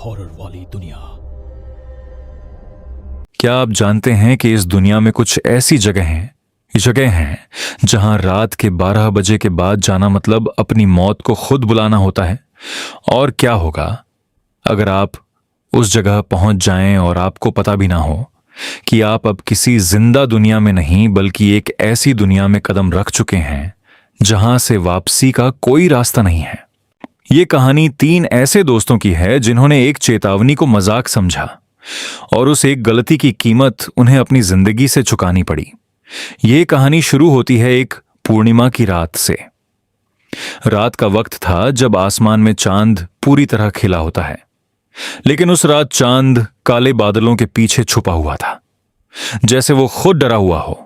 Horror वाली दुनिया। क्या आप जानते हैं कि इस दुनिया में कुछ ऐसी जगह हैं जहां रात के 12 बजे के बाद जाना मतलब अपनी मौत को खुद बुलाना होता है। और क्या होगा अगर आप उस जगह पहुंच जाएं और आपको पता भी ना हो कि आप अब किसी जिंदा दुनिया में नहीं बल्कि एक ऐसी दुनिया में कदम रख चुके हैं जहां से वापसी का कोई रास्ता नहीं है। ये कहानी 3 ऐसे दोस्तों की है जिन्होंने एक चेतावनी को मजाक समझा और उस एक गलती की कीमत उन्हें अपनी जिंदगी से चुकानी पड़ी। यह कहानी शुरू होती है एक पूर्णिमा की रात से। रात का वक्त था जब आसमान में चांद पूरी तरह खिला होता है, लेकिन उस रात चांद काले बादलों के पीछे छुपा हुआ था, जैसे वो खुद डरा हुआ हो,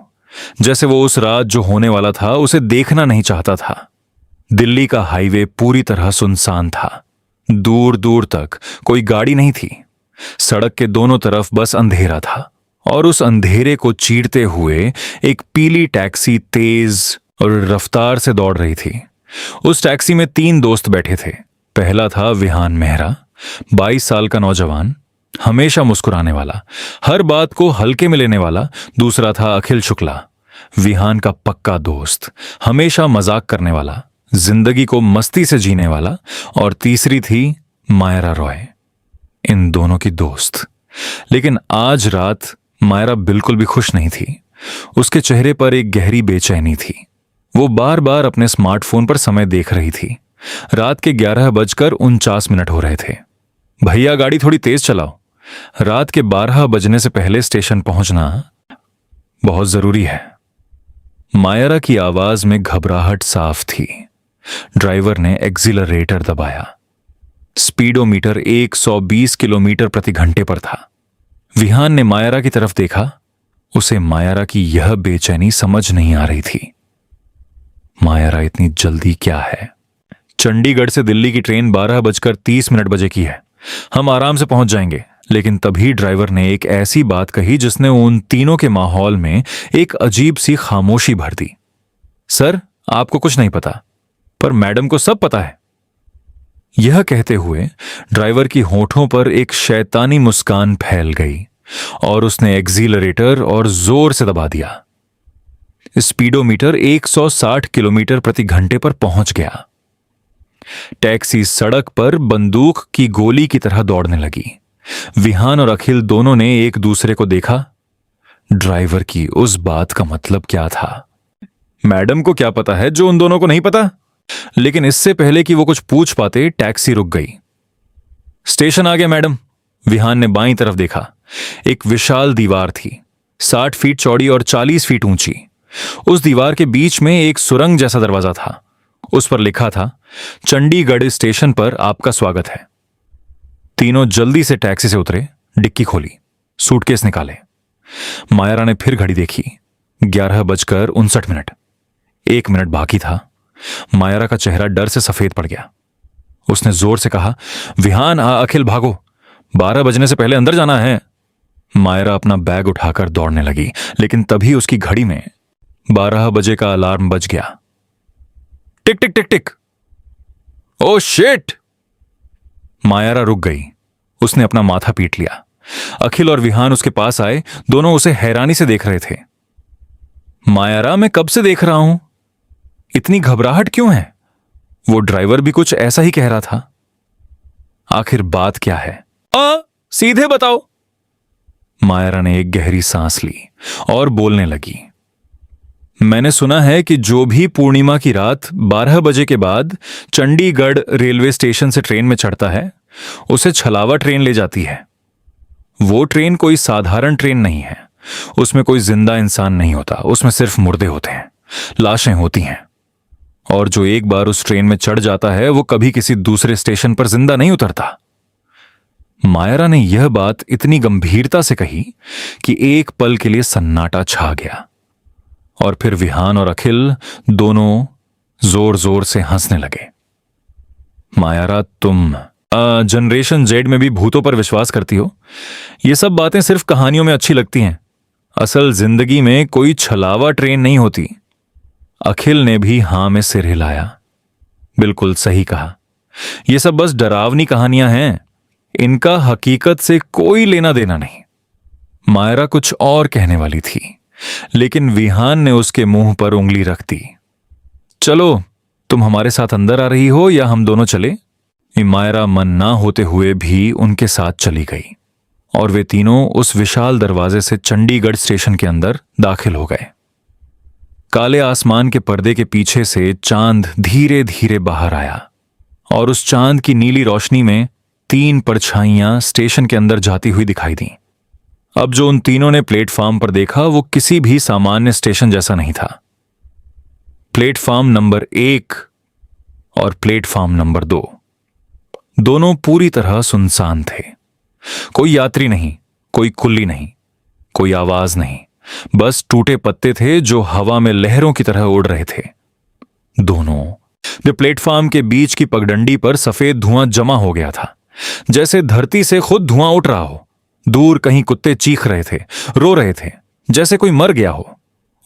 जैसे वो उस रात जो होने वाला था उसे देखना नहीं चाहता था। दिल्ली का हाईवे पूरी तरह सुनसान था। दूर दूर तक कोई गाड़ी नहीं थी। सड़क के दोनों तरफ बस अंधेरा था और उस अंधेरे को चीरते हुए एक पीली टैक्सी तेज और रफ्तार से दौड़ रही थी। उस टैक्सी में 3 दोस्त बैठे थे। पहला था विहान मेहरा, 22 साल का नौजवान, हमेशा मुस्कुराने वाला, हर बात को हल्के में लेने वाला। दूसरा था अखिल शुक्ला, विहान का पक्का दोस्त, हमेशा मजाक करने वाला, जिंदगी को मस्ती से जीने वाला। और तीसरी थी मायरा रॉय, इन दोनों की दोस्त। लेकिन आज रात मायरा बिल्कुल भी खुश नहीं थी। उसके चेहरे पर एक गहरी बेचैनी थी। वो बार बार अपने स्मार्टफोन पर समय देख रही थी। रात के 11:49 हो रहे थे। भैया गाड़ी थोड़ी तेज चलाओ, रात के 12 बजने से पहले स्टेशन पहुंचना बहुत जरूरी है। मायरा की आवाज में घबराहट साफ थी। ड्राइवर ने एक्सीलरेटर दबाया। स्पीडोमीटर 120 किलोमीटर प्रति घंटे पर था। विहान ने मायरा की तरफ देखा। उसे मायरा की यह बेचैनी समझ नहीं आ रही थी। मायरा, इतनी जल्दी क्या है? चंडीगढ़ से दिल्ली की ट्रेन 12:30 बजे की है। हम आराम से पहुंच जाएंगे। लेकिन तभी ड्राइवर ने एक ऐसी बात कही जिसने उन तीनों के माहौल में एक अजीब सी खामोशी भर दी। सर, आपको कुछ नहीं पता, पर मैडम को सब पता है। यह कहते हुए ड्राइवर की होठों पर एक शैतानी मुस्कान फैल गई और उसने एक्सीलरेटर और जोर से दबा दिया। स्पीडोमीटर 160 किलोमीटर प्रति घंटे पर पहुंच गया। टैक्सी सड़क पर बंदूक की गोली की तरह दौड़ने लगी। विहान और अखिल दोनों ने एक दूसरे को देखा। ड्राइवर की उस बात का मतलब क्या था? मैडम को क्या पता है जो उन दोनों को नहीं पता? लेकिन इससे पहले कि वो कुछ पूछ पाते, टैक्सी रुक गई। स्टेशन आ गया मैडम। विहान ने बाईं तरफ देखा। एक विशाल दीवार थी, 60 फीट चौड़ी और 40 फीट ऊंची। उस दीवार के बीच में एक सुरंग जैसा दरवाजा था। उस पर लिखा था, चंडीगढ़ स्टेशन पर आपका स्वागत है। तीनों जल्दी से टैक्सी से उतरे, डिक्की खोली, सूटकेस निकाले। मायरा ने फिर घड़ी देखी, 11:59। 1 मिनट बाकी था। मायरा का चेहरा डर से सफेद पड़ गया। उसने जोर से कहा, विहान, अखिल भागो, 12 बजने से पहले अंदर जाना है। मायरा अपना बैग उठाकर दौड़ने लगी, लेकिन तभी उसकी घड़ी में 12 बजे का अलार्म बज गया। टिक टिक टिक टिक। Oh shit! मायरा रुक गई। उसने अपना माथा पीट लिया। अखिल और विहान उसके पास आए। दोनों उसे हैरानी से देख रहे थे। मायरा, मैं कब से देख रहा हूं, इतनी घबराहट क्यों है? वो ड्राइवर भी कुछ ऐसा ही कह रहा था। आखिर बात क्या है? सीधे बताओ। मायरा ने एक गहरी सांस ली और बोलने लगी, मैंने सुना है कि जो भी पूर्णिमा की रात 12 बजे के बाद चंडीगढ़ रेलवे स्टेशन से ट्रेन में चढ़ता है, उसे छलावा ट्रेन ले जाती है। वो ट्रेन कोई साधारण ट्रेन नहीं है। उसमें कोई जिंदा इंसान नहीं होता। उसमें सिर्फ मुर्दे होते हैं, लाशें होती हैं। और जो एक बार उस ट्रेन में चढ़ जाता है वो कभी किसी दूसरे स्टेशन पर जिंदा नहीं उतरता। मायरा ने यह बात इतनी गंभीरता से कही कि एक पल के लिए सन्नाटा छा गया। और फिर विहान और अखिल दोनों जोर जोर से हंसने लगे। मायरा, तुम जनरेशन जेड में भी भूतों पर विश्वास करती हो? ये सब बातें सिर्फ कहानियों में अच्छी लगती हैं। असल जिंदगी में कोई छलावा ट्रेन नहीं होती। अखिल ने भी हां में सिर हिलाया। बिल्कुल सही कहा। ये सब बस डरावनी कहानियां हैं। इनका हकीकत से कोई लेना देना नहीं। मायरा कुछ और कहने वाली थी, लेकिन विहान ने उसके मुंह पर उंगली रख दी। चलो, तुम हमारे साथ अंदर आ रही हो या हम दोनों चले? मायरा मन ना होते हुए भी उनके साथ चली गई और वे तीनों उस विशाल दरवाजे से चंडीगढ़ स्टेशन के अंदर दाखिल हो गए। काले आसमान के पर्दे के पीछे से चांद धीरे धीरे बाहर आया और उस चांद की नीली रोशनी में 3 परछाइयां स्टेशन के अंदर जाती हुई दिखाई दी। अब जो उन तीनों ने प्लेटफॉर्म पर देखा वो किसी भी सामान्य स्टेशन जैसा नहीं था। प्लेटफॉर्म नंबर 1 और प्लेटफॉर्म नंबर 2 दोनों पूरी तरह सुनसान थे। कोई यात्री नहीं, कोई कुल्ली नहीं, कोई आवाज नहीं, बस टूटे पत्ते थे जो हवा में लहरों की तरह उड़ रहे थे। दोनों प्लेटफॉर्म के बीच की पगडंडी पर सफेद धुआं जमा हो गया था, जैसे धरती से खुद धुआं उठ रहा हो। दूर कहीं कुत्ते चीख रहे थे, रो रहे थे, जैसे कोई मर गया हो।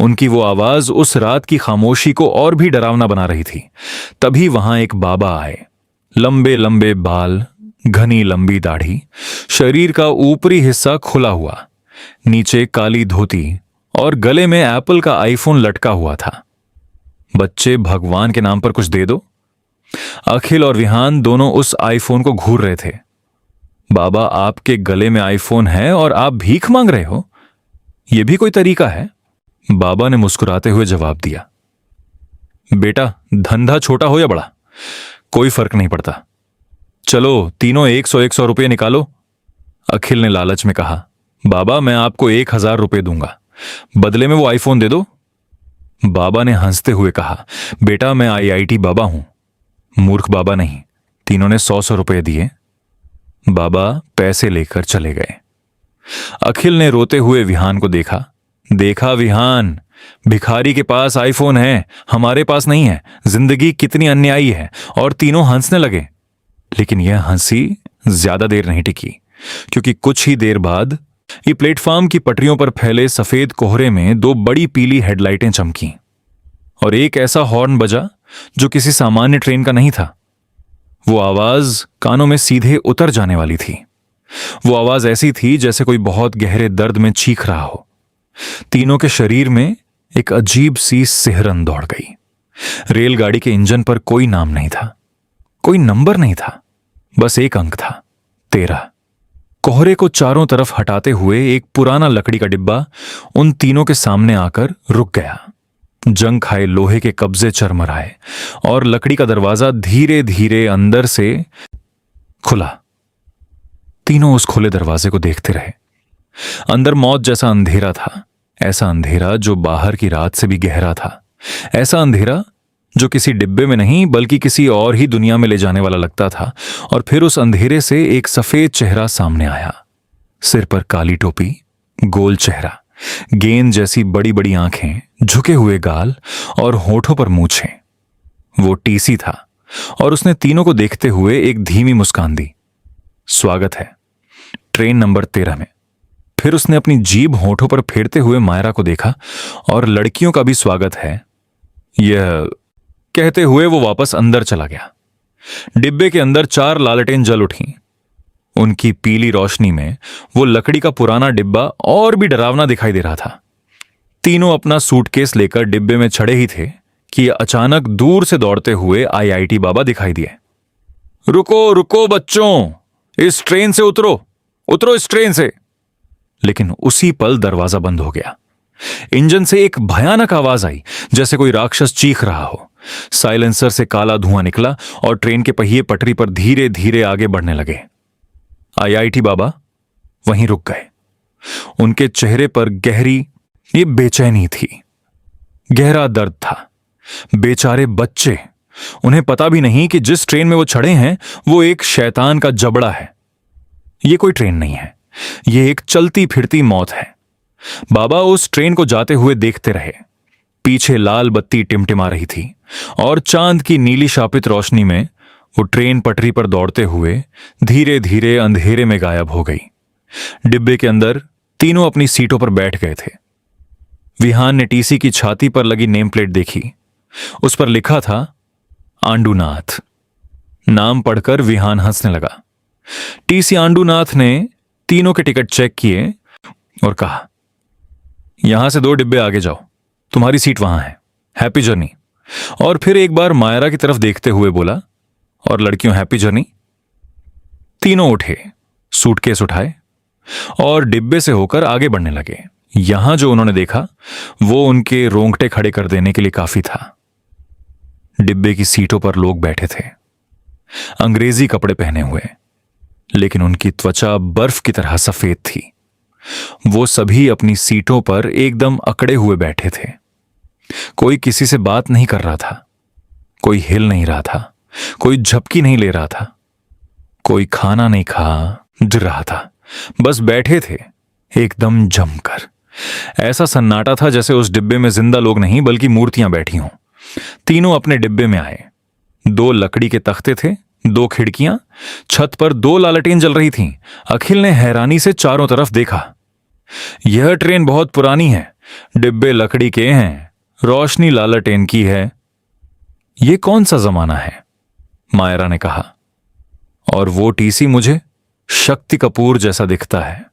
उनकी वो आवाज उस रात की खामोशी को और भी डरावना बना रही थी। तभी वहां एक बाबा आए। लंबे लंबे बाल, घनी लंबी दाढ़ी, शरीर का ऊपरी हिस्सा खुला हुआ, नीचे काली धोती और गले में एप्पल का आईफोन लटका हुआ था। बच्चे, भगवान के नाम पर कुछ दे दो। अखिल और विहान दोनों उस आईफोन को घूर रहे थे। बाबा, आपके गले में आईफोन है और आप भीख मांग रहे हो? यह भी कोई तरीका है? बाबा ने मुस्कुराते हुए जवाब दिया। बेटा, धंधा छोटा हो या बड़ा, कोई फर्क नहीं पड़ता। चलो, तीनों 100 रुपये निकालो। अखिल ने लालच में कहा। बाबा, मैं आपको 1000 रुपये दूंगा, बदले में वो आईफोन दे दो। बाबा ने हंसते हुए कहा, बेटा, मैं IIT बाबा हूं, मूर्ख बाबा नहीं। तीनों ने 100 रुपये दिए। बाबा पैसे लेकर चले गए। अखिल ने रोते हुए विहान को देखा। देखा विहान, भिखारी के पास आईफोन है, हमारे पास नहीं है। जिंदगी कितनी अन्यायी है। और तीनों हंसने लगे। लेकिन यह हंसी ज्यादा देर नहीं टिकी, क्योंकि कुछ ही देर बाद ये प्लेटफॉर्म की पटरियों पर फैले सफेद कोहरे में 2 बड़ी पीली हेडलाइटें चमकीं और एक ऐसा हॉर्न बजा जो किसी सामान्य ट्रेन का नहीं था। वो आवाज कानों में सीधे उतर जाने वाली थी। वो आवाज ऐसी थी जैसे कोई बहुत गहरे दर्द में चीख रहा हो। तीनों के शरीर में एक अजीब सी सिहरन दौड़ गई। रेलगाड़ी के इंजन पर कोई नाम नहीं था, कोई नंबर नहीं था, बस एक अंक था, 13। कोहरे को चारों तरफ हटाते हुए एक पुराना लकड़ी का डिब्बा उन तीनों के सामने आकर रुक गया। जंग खाए लोहे के कब्जे चरमराए और लकड़ी का दरवाजा धीरे धीरे अंदर से खुला। तीनों उस खुले दरवाजे को देखते रहे। अंदर मौत जैसा अंधेरा था, ऐसा अंधेरा जो बाहर की रात से भी गहरा था, ऐसा अंधेरा जो किसी डिब्बे में नहीं बल्कि किसी और ही दुनिया में ले जाने वाला लगता था। और फिर उस अंधेरे से एक सफेद चेहरा सामने आया। सिर पर काली टोपी, गोल चेहरा, गेंद जैसी बड़ी बड़ी आंखें, झुके हुए गाल और होठों पर मूछें। वो टीसी था और उसने तीनों को देखते हुए एक धीमी मुस्कान दी। स्वागत है ट्रेन नंबर 13 में। फिर उसने अपनी जीभ होठों पर फेरते हुए मायरा को देखा। और लड़कियों का भी स्वागत है, यह कहते हुए वो वापस अंदर चला गया। डिब्बे के अंदर 4 लालटेन जल उठी। उनकी पीली रोशनी में वो लकड़ी का पुराना डिब्बा और भी डरावना दिखाई दे रहा था। तीनों अपना सूटकेस लेकर डिब्बे में चढ़े ही थे कि अचानक दूर से दौड़ते हुए IIT बाबा दिखाई दिए। रुको रुको बच्चों, इस ट्रेन से उतरो, उतरो इस ट्रेन से। लेकिन उसी पल दरवाजा बंद हो गया। इंजन से एक भयानक आवाज आई, जैसे कोई राक्षस चीख रहा हो। साइलेंसर से काला धुआं निकला और ट्रेन के पहिए पटरी पर धीरे धीरे आगे बढ़ने लगे। IIT बाबा वहीं रुक गए। उनके चेहरे पर गहरी ये बेचैनी थी, गहरा दर्द था। बेचारे बच्चे, उन्हें पता भी नहीं कि जिस ट्रेन में वो चढ़े हैं वो एक शैतान का जबड़ा है। ये कोई ट्रेन नहीं है, ये एक चलती फिरती मौत है। बाबा उस ट्रेन को जाते हुए देखते रहे। पीछे लाल बत्ती टिमटिमा रही थी और चांद की नीली शापित रोशनी में वो ट्रेन पटरी पर दौड़ते हुए धीरे धीरे अंधेरे में गायब हो गई। डिब्बे के अंदर तीनों अपनी सीटों पर बैठ गए थे। विहान ने टीसी की छाती पर लगी नेम प्लेट देखी। उस पर लिखा था आंडूनाथ। नाम पढ़कर विहान हंसने लगा। टीसी आंडूनाथ ने तीनों के टिकट चेक किए और कहा, यहां से 2 डिब्बे आगे जाओ, तुम्हारी सीट वहां है, हैप्पी जर्नी। और फिर एक बार मायरा की तरफ देखते हुए बोला, और लड़कियों हैप्पी जर्नी। तीनों उठे, सूटकेस उठाए और डिब्बे से होकर आगे बढ़ने लगे। यहां जो उन्होंने देखा वो उनके रोंगटे खड़े कर देने के लिए काफी था। डिब्बे की सीटों पर लोग बैठे थे, अंग्रेजी कपड़े पहने हुए, लेकिन उनकी त्वचा बर्फ की तरह सफेद थी। वो सभी अपनी सीटों पर एकदम अकड़े हुए बैठे थे। कोई किसी से बात नहीं कर रहा था, कोई हिल नहीं रहा था, कोई झपकी नहीं ले रहा था, कोई खाना नहीं खा रहा था, बस बैठे थे एकदम जमकर। ऐसा सन्नाटा था जैसे उस डिब्बे में जिंदा लोग नहीं बल्कि मूर्तियां बैठी हों। तीनों अपने डिब्बे में आए। 2 लकड़ी के तख्ते थे, 2 खिड़कियां, छत पर 2 लालटेन जल रही थीं। अखिल ने हैरानी से चारों तरफ देखा। यह ट्रेन बहुत पुरानी है, डिब्बे लकड़ी के हैं, रोशनी लालटेन की है। यह कौन सा जमाना है? मायरा ने कहा। और वो टीसी मुझे शक्ति कपूर जैसा दिखता है,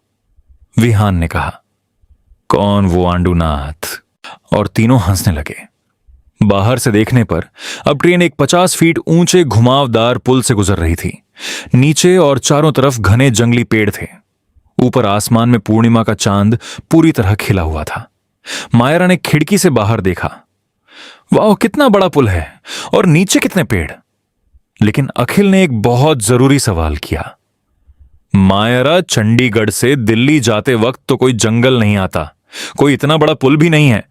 विहान ने कहा। कौन वो आंडूनाथ? और तीनों हंसने लगे। बाहर से देखने पर अब ट्रेन एक 50 फीट ऊंचे घुमावदार पुल से गुजर रही थी। नीचे और चारों तरफ घने जंगली पेड़ थे। ऊपर आसमान में पूर्णिमा का चांद पूरी तरह खिला हुआ था। मायरा ने खिड़की से बाहर देखा। वाह, कितना बड़ा पुल है और नीचे कितने पेड़। लेकिन अखिल ने एक बहुत जरूरी सवाल किया। मायरा, चंडीगढ़ से दिल्ली जाते वक्त तो कोई जंगल नहीं आता, कोई इतना बड़ा पुल भी नहीं है,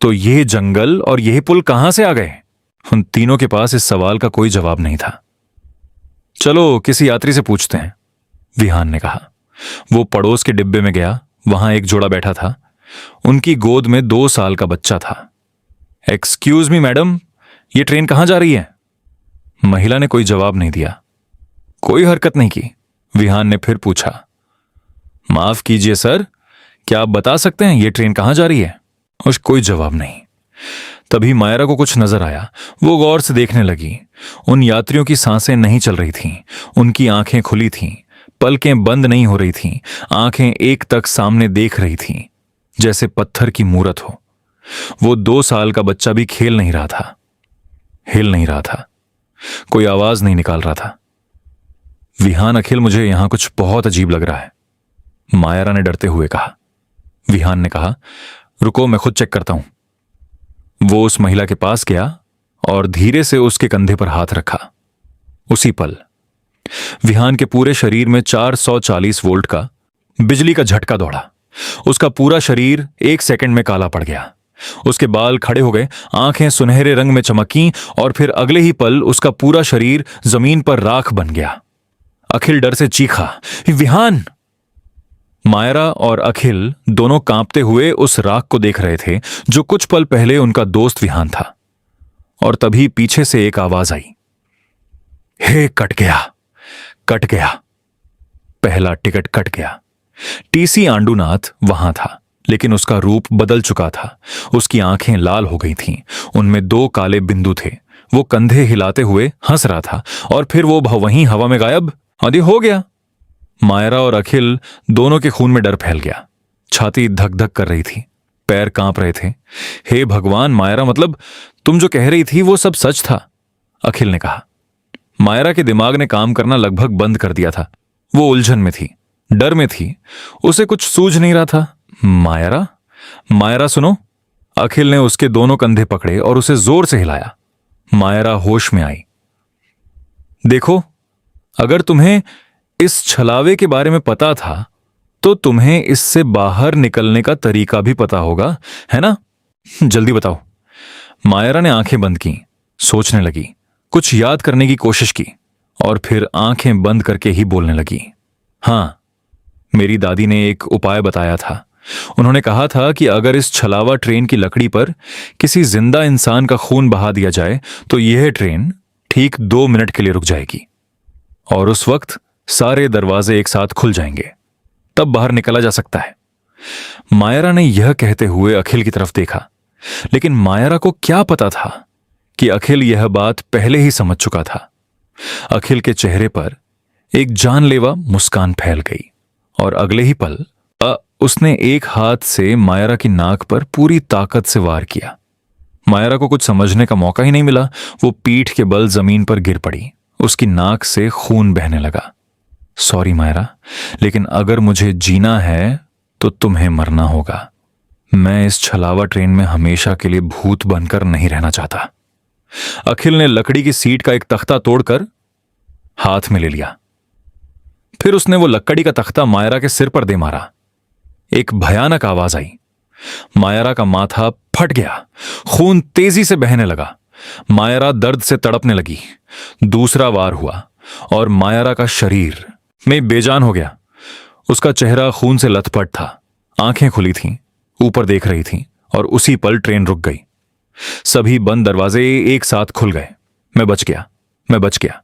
तो यह जंगल और यह पुल कहां से आ गए? उन तीनों के पास इस सवाल का कोई जवाब नहीं था। चलो किसी यात्री से पूछते हैं, विहान ने कहा। वो पड़ोस के डिब्बे में गया। वहां एक जोड़ा बैठा था, उनकी गोद में 2 साल का बच्चा था। एक्सक्यूज मी मैडम, ये ट्रेन कहां जा रही है? महिला ने कोई जवाब नहीं दिया, कोई हरकत नहीं की। विहान ने फिर पूछा, माफ कीजिए सर, क्या आप बता सकते हैं ये ट्रेन कहां जा रही है? और कोई जवाब नहीं। तभी मायरा को कुछ नजर आया। वो गौर से देखने लगी। उन यात्रियों की सांसें नहीं चल रही थीं, उनकी आंखें खुली थीं, पलकें बंद नहीं हो रही थीं, आंखें एक तक सामने देख रही थीं, जैसे पत्थर की मूरत हो। वो 2 साल का बच्चा भी खेल नहीं रहा था, हिल नहीं रहा था, कोई आवाज नहीं निकाल रहा था। विहान, अखिल, मुझे यहां कुछ बहुत अजीब लग रहा है, मायरा ने डरते हुए कहा। विहान ने कहा, रुको मैं खुद चेक करता हूं। वो उस महिला के पास गया और धीरे से उसके कंधे पर हाथ रखा। उसी पल विहान के पूरे शरीर में 440 वोल्ट का बिजली का झटका दौड़ा। उसका पूरा शरीर 1 सेकंड में काला पड़ गया। उसके बाल खड़े हो गए, आंखें सुनहरे रंग में चमकीं और फिर अगले ही पल उसका पूरा शरीर जमीन पर राख बन गया। अखिल डर से चीखा, विहान! मायरा और अखिल दोनों कांपते हुए उस राख को देख रहे थे जो कुछ पल पहले उनका दोस्त विहान था। और तभी पीछे से एक आवाज आई, हे कट गया, कट गया, पहला टिकट कट गया। टीसी आंडूनाथ वहां था, लेकिन उसका रूप बदल चुका था। उसकी आंखें लाल हो गई थीं, उनमें 2 काले बिंदु थे। वो कंधे हिलाते हुए हंस रहा था और फिर वो वहीं हवा में गायब। आदि हो गया। मायरा और अखिल दोनों के खून में डर फैल गया। छाती धक धक कर रही थी, पैर कांप रहे थे। हे भगवान मायरा, मतलब तुम जो कह रही थी वो सब सच था? अखिल ने कहा। मायरा के दिमाग ने काम करना लगभग बंद कर दिया था। वो उलझन में थी, डर में थी, उसे कुछ सूझ नहीं रहा था। मायरा, मायरा सुनो। अखिल ने उसके दोनों कंधे पकड़े और उसे जोर से हिलाया। मायरा होश में आई। देखो, अगर तुम्हें इस छलावे के बारे में पता था तो तुम्हें इससे बाहर निकलने का तरीका भी पता होगा, है ना? जल्दी बताओ। मायरा ने आंखें बंद की, सोचने लगी, कुछ याद करने की कोशिश की और फिर आंखें बंद करके ही बोलने लगी। हां, मेरी दादी ने एक उपाय बताया था। उन्होंने कहा था कि अगर इस छलावा ट्रेन की लकड़ी पर किसी जिंदा इंसान का खून बहा दिया जाए तो यह ट्रेन ठीक 2 मिनट के लिए रुक जाएगी और उस वक्त सारे दरवाजे एक साथ खुल जाएंगे, तब बाहर निकला जा सकता है। मायरा ने यह कहते हुए अखिल की तरफ देखा, लेकिन मायरा को क्या पता था कि अखिल यह बात पहले ही समझ चुका था। अखिल के चेहरे पर एक जानलेवा मुस्कान फैल गई और अगले ही पल उसने एक हाथ से मायरा की नाक पर पूरी ताकत से वार किया। मायरा को कुछ समझने का मौका ही नहीं मिला। वो पीठ के बल जमीन पर गिर पड़ी। उसकी नाक से खून बहने लगा। सॉरी मायरा, लेकिन अगर मुझे जीना है तो तुम्हें मरना होगा। मैं इस छलावा ट्रेन में हमेशा के लिए भूत बनकर नहीं रहना चाहता। अखिल ने लकड़ी की सीट का एक तख्ता तोड़कर हाथ में ले लिया। फिर उसने वो लकड़ी का तख्ता मायरा के सिर पर दे मारा। एक भयानक आवाज आई। मायरा का माथा फट गया। खून तेजी से बहने लगा। मायरा दर्द से तड़पने लगी। दूसरा वार हुआ और मायरा का शरीर में बेजान हो गया। उसका चेहरा खून से लथपथ था। आंखें खुली थीं, ऊपर देख रही थीं और उसी पल ट्रेन रुक गई। सभी बंद दरवाजे एक साथ खुल गए। मैं बच गया, मैं बच गया।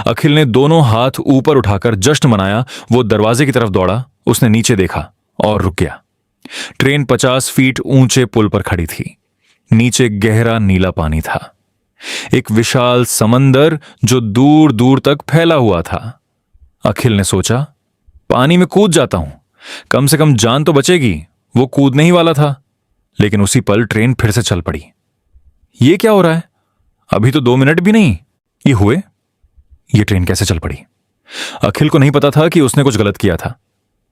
अखिल ने दोनों हाथ ऊपर उठाकर जश्न मनाया। वो दरवाजे की तरफ दौड़ा। उसने नीचे देखा और रुक गया। ट्रेन 50 फीट ऊंचे पुल पर खड़ी थी। नीचे गहरा नीला पानी था, एक विशाल समंदर जो दूर दूर तक फैला हुआ था। अखिल ने सोचा, पानी में कूद जाता हूं, कम से कम जान तो बचेगी। वो कूदने ही वाला था, लेकिन उसी पल ट्रेन फिर से चल पड़ी। ये क्या हो रहा है? अभी तो 2 मिनट भी नहीं ये हुए। ये ट्रेन कैसे चल पड़ी? अखिल को नहीं पता था कि उसने कुछ गलत किया था।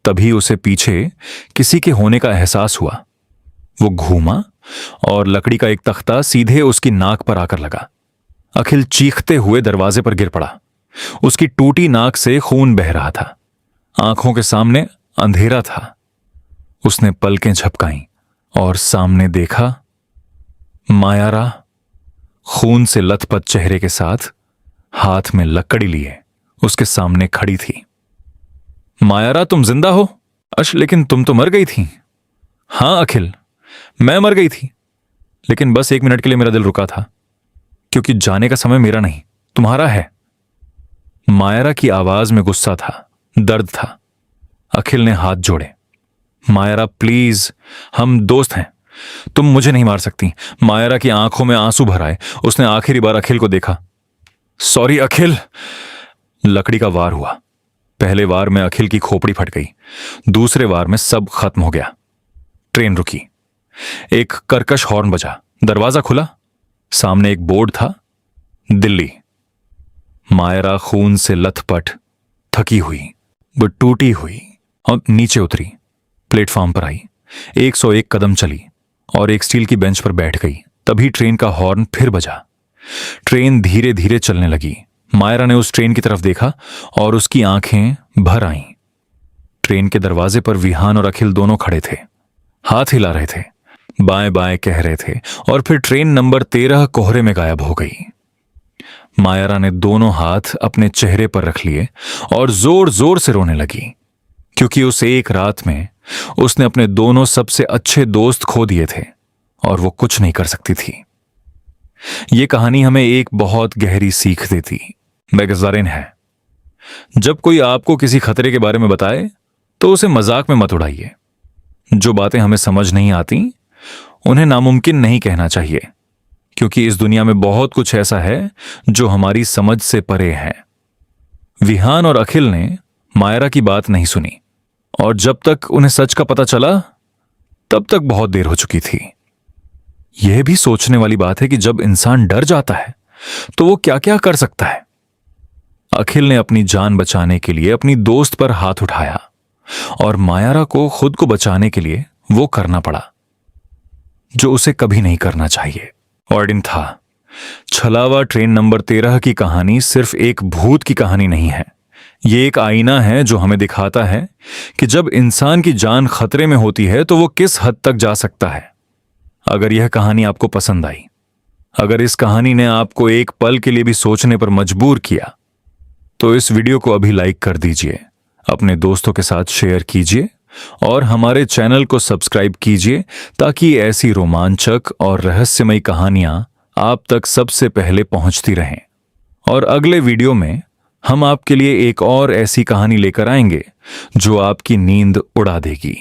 तभी उसे पीछे किसी के होने का एहसास हुआ। वो घूमा और लकड़ी का एक तख्ता सीधे उसकी नाक पर आकर लगा। अखिल चीखते हुए दरवाजे पर गिर पड़ा। उसकी टूटी नाक से खून बह रहा था। आंखों के सामने अंधेरा था। उसने पलकें झपकाईं और सामने देखा, मायारा खून से लथपथ चेहरे के साथ हाथ में लकड़ी लिए उसके सामने खड़ी थी। मायारा, तुम जिंदा हो? लेकिन तुम तो मर गई थी। हां अखिल, मैं मर गई थी, लेकिन बस 1 मिनट के लिए मेरा दिल रुका था, क्योंकि जाने का समय मेरा नहीं, तुम्हारा है। मायारा की आवाज में गुस्सा था, दर्द था। अखिल ने हाथ जोड़े। मायारा प्लीज, हम दोस्त हैं, तुम मुझे नहीं मार सकती। मायारा की आंखों में आंसू भर आए। उसने आखिरी बार अखिल को देखा। सॉरी अखिल। लकड़ी का वार हुआ। पहले वार में अखिल की खोपड़ी फट गई। दूसरे वार में सब खत्म हो गया। ट्रेन रुकी। एक कर्कश हॉर्न बजा। दरवाजा खुला। सामने एक बोर्ड था, दिल्ली। मायरा खून से लथपथ, थकी हुई, वो टूटी हुई और नीचे उतरी। प्लेटफॉर्म पर आई, 101 कदम चली और एक स्टील की बेंच पर बैठ गई। तभी ट्रेन का हॉर्न फिर बजा। ट्रेन धीरे धीरे चलने लगी। मायरा ने उस ट्रेन की तरफ देखा और उसकी आंखें भर आईं। ट्रेन के दरवाजे पर विहान और अखिल दोनों खड़े थे, हाथ हिला रहे थे, बाएं बाएं कह रहे थे। और फिर ट्रेन नंबर 13 कोहरे में गायब हो गई। मायरा ने दोनों हाथ अपने चेहरे पर रख लिए और जोर जोर से रोने लगी, क्योंकि उस एक रात में उसने अपने दोनों सबसे अच्छे दोस्त खो दिए थे और वो कुछ नहीं कर सकती थी। ये कहानी हमें एक बहुत गहरी सीख देती बेगज़ारिन है, जब कोई आपको किसी खतरे के बारे में बताए तो उसे मजाक में मत उड़ाइए। जो बातें हमें समझ नहीं आती उन्हें नामुमकिन नहीं कहना चाहिए, क्योंकि इस दुनिया में बहुत कुछ ऐसा है जो हमारी समझ से परे है। विहान और अखिल ने मायरा की बात नहीं सुनी और जब तक उन्हें सच का पता चला तब तक बहुत देर हो चुकी थी। यह भी सोचने वाली बात है कि जब इंसान डर जाता है तो वो क्या क्या कर सकता है। अखिल ने अपनी जान बचाने के लिए अपनी दोस्त पर हाथ उठाया और मायरा को खुद को बचाने के लिए वो करना पड़ा जो उसे कभी नहीं करना चाहिए। और दिन था। छलावा ट्रेन नंबर 13 की कहानी सिर्फ एक भूत की कहानी नहीं है। ये एक आईना है जो हमें दिखाता है कि जब इंसान की जान खतरे में होती है तो वो किस हद तक जा सकता है। अगर यह कहानी आपको पसंद आई, अगर इस कहानी ने आपको एक पल के लिए भी सोचने पर मजबूर किया, तो इस वीडियो को अभी लाइक कर दीजिए, अपने दोस्तों के साथ शेयर कीजिए और हमारे चैनल को सब्सक्राइब कीजिए, ताकि ऐसी रोमांचक और रहस्यमयी कहानियां आप तक सबसे पहले पहुंचती रहें। और अगले वीडियो में हम आपके लिए एक और ऐसी कहानी लेकर आएंगे जो आपकी नींद उड़ा देगी।